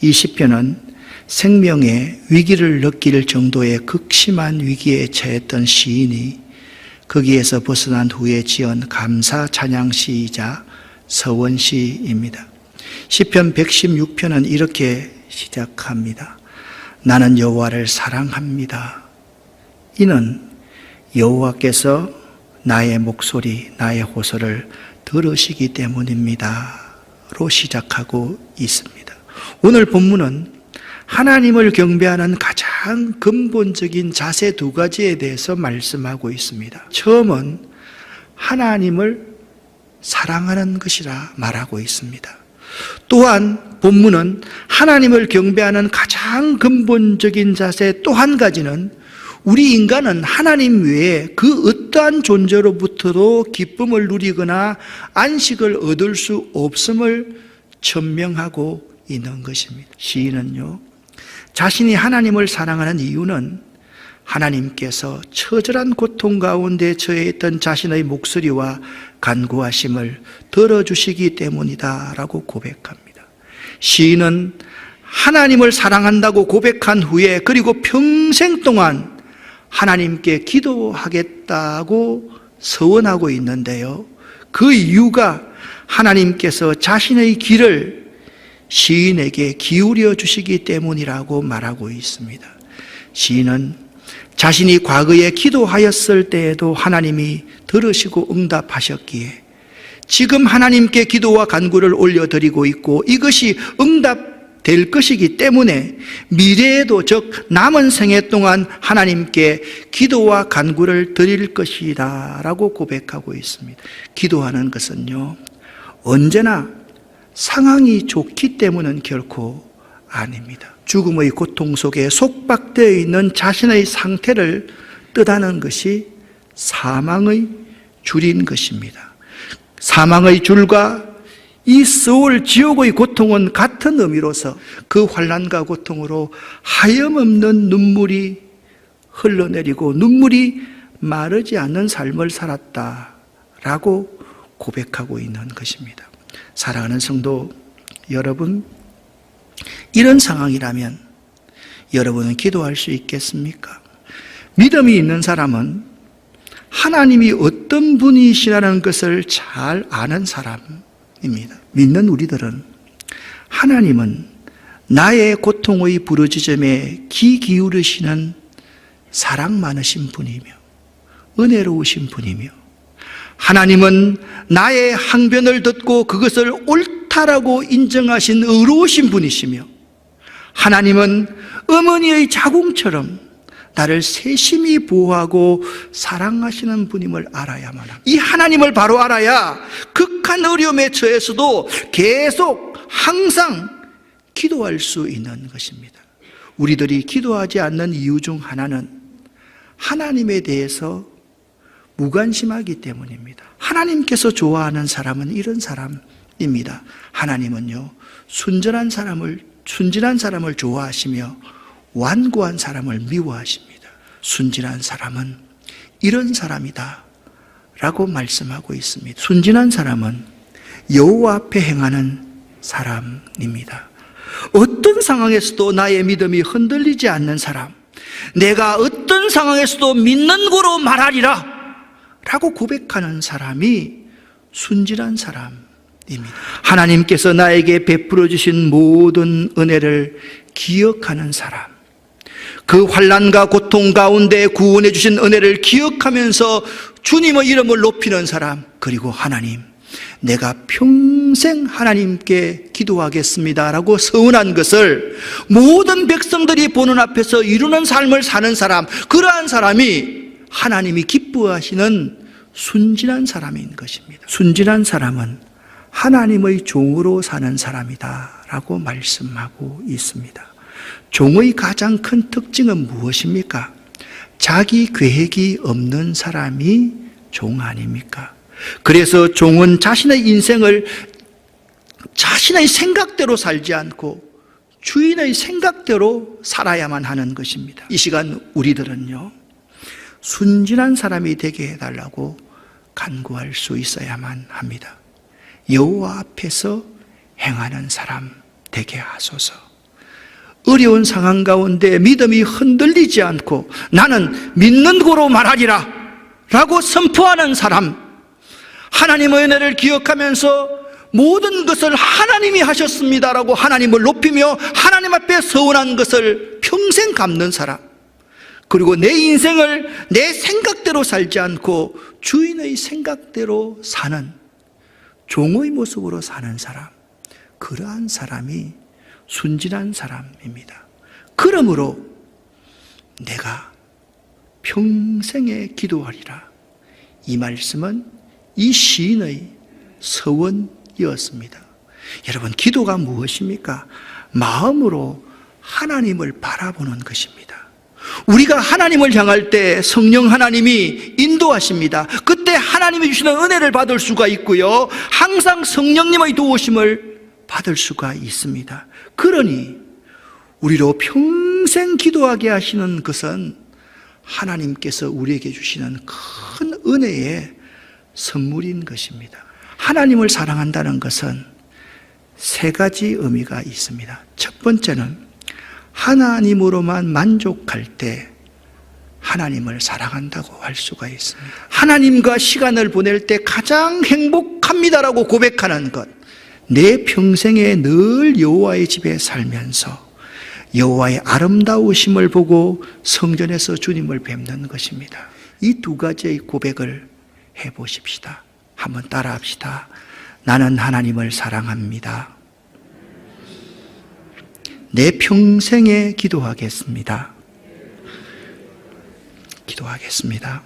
이 시편은 생명의 위기를 느낄 정도의 극심한 위기에 처했던 시인이 거기에서 벗어난 후에 지은 감사 찬양시이자 서원시입니다. 시편 116편은 이렇게 시작합니다. 나는 여호와를 사랑합니다. 이는 여호와께서 나의 목소리, 나의 호소를 들으시기 때문입니다. 로 시작하고 있습니다. 오늘 본문은 하나님을 경배하는 가장 근본적인 자세 두 가지에 대해서 말씀하고 있습니다. 처음은 하나님을 사랑하는 것이라 말하고 있습니다. 또한 본문은 하나님을 경배하는 가장 근본적인 자세 또 한 가지는 우리 인간은 하나님 외에 그 어떠한 존재로부터도 기쁨을 누리거나 안식을 얻을 수 없음을 천명하고 있는 것입니다. 시인은요, 자신이 하나님을 사랑하는 이유는 하나님께서 처절한 고통 가운데 처해 있던 자신의 목소리와 간구하심을 들어주시기 때문이다 라고 고백합니다. 시인은 하나님을 사랑한다고 고백한 후에 그리고 평생 동안 하나님께 기도하겠다고 서원하고 있는데요, 그 이유가 하나님께서 자신의 길을 시인에게 기울여 주시기 때문이라고 말하고 있습니다. 시인은 자신이 과거에 기도하였을 때에도 하나님이 들으시고 응답하셨기에 지금 하나님께 기도와 간구를 올려드리고 있고 이것이 응답될 것이기 때문에 미래에도 즉 남은 생애 동안 하나님께 기도와 간구를 드릴 것이다 라고 고백하고 있습니다. 기도하는 것은요, 언제나 상황이 좋기 때문은 결코 아닙니다. 죽음의 고통 속에 속박되어 있는 자신의 상태를 뜻하는 것이 사망의 줄인 것입니다. 사망의 줄과 이 스올 지옥의 고통은 같은 의미로서 그 환난과 고통으로 하염없는 눈물이 흘러내리고 눈물이 마르지 않는 삶을 살았다라고 고백하고 있는 것입니다. 사랑하는 성도 여러분, 이런 상황이라면 여러분은 기도할 수 있겠습니까? 믿음이 있는 사람은 하나님이 어떤 분이시라는 것을 잘 아는 사람입니다. 믿는 우리들은 하나님은 나의 고통의 부르짖음에 귀 기울이시는 사랑 많으신 분이며 은혜로우신 분이며 하나님은 나의 항변을 듣고 그것을 옳다라고 인정하신 의로우신 분이시며 하나님은 어머니의 자궁처럼 나를 세심히 보호하고 사랑하시는 분임을 알아야만 합니다. 이 하나님을 바로 알아야 극한 어려움에 처해서도 계속 항상 기도할 수 있는 것입니다. 우리들이 기도하지 않는 이유 중 하나는 하나님에 대해서 무관심하기 때문입니다. 하나님께서 좋아하는 사람은 이런 사람입니다. 하나님은요, 순진한 사람을 좋아하시며 완고한 사람을 미워하십니다. 순진한 사람은 이런 사람이다 라고 말씀하고 있습니다. 순진한 사람은 여호와 앞에 행하는 사람입니다. 어떤 상황에서도 나의 믿음이 흔들리지 않는 사람, 내가 어떤 상황에서도 믿는 고로 말하리라 라고 고백하는 사람이 순진한 사람입니다. 하나님께서 나에게 베풀어 주신 모든 은혜를 기억하는 사람, 그 환난과 고통 가운데 구원해 주신 은혜를 기억하면서 주님의 이름을 높이는 사람, 그리고 하나님, 내가 평생 하나님께 기도하겠습니다 라고 서운한 것을 모든 백성들이 보는 앞에서 이루는 삶을 사는 사람, 그러한 사람이 하나님이 기뻐하시는 순진한 사람인 것입니다. 순진한 사람은 하나님의 종으로 사는 사람이다 라고 말씀하고 있습니다. 종의 가장 큰 특징은 무엇입니까? 자기 계획이 없는 사람이 종 아닙니까? 그래서 종은 자신의 인생을 자신의 생각대로 살지 않고 주인의 생각대로 살아야만 하는 것입니다. 이 시간 우리들은요, 순진한 사람이 되게 해달라고 간구할 수 있어야만 합니다. 여호와 앞에서 행하는 사람 되게 하소서. 어려운 상황 가운데 믿음이 흔들리지 않고 나는 믿는 고로 말하리라 라고 선포하는 사람, 하나님의 은혜를 기억하면서 모든 것을 하나님이 하셨습니다라고 하나님을 높이며 하나님 앞에 서운한 것을 평생 갚는 사람, 그리고 내 인생을 내 생각대로 살지 않고 주인의 생각대로 사는, 종의 모습으로 사는 사람, 그러한 사람이 순진한 사람입니다. 그러므로 내가 평생에 기도하리라, 이 말씀은 이 시인의 서원이었습니다. 여러분, 기도가 무엇입니까? 마음으로 하나님을 바라보는 것입니다. 우리가 하나님을 향할 때 성령 하나님이 인도하십니다. 그때 하나님이 주시는 은혜를 받을 수가 있고요, 항상 성령님의 도우심을 받을 수가 있습니다. 그러니 우리로 평생 기도하게 하시는 것은 하나님께서 우리에게 주시는 큰 은혜의 선물인 것입니다. 하나님을 사랑한다는 것은 세 가지 의미가 있습니다. 첫 번째는 하나님으로만 만족할 때 하나님을 사랑한다고 할 수가 있습니다. 하나님과 시간을 보낼 때 가장 행복합니다라고 고백하는 것, 내 평생에 늘 여호와의 집에 살면서 여호와의 아름다우심을 보고 성전에서 주님을 뵙는 것입니다. 이 두 가지의 고백을 해보십시다. 한번 따라합시다. 나는 하나님을 사랑합니다. 내 평생에 기도하겠습니다. 기도하겠습니다.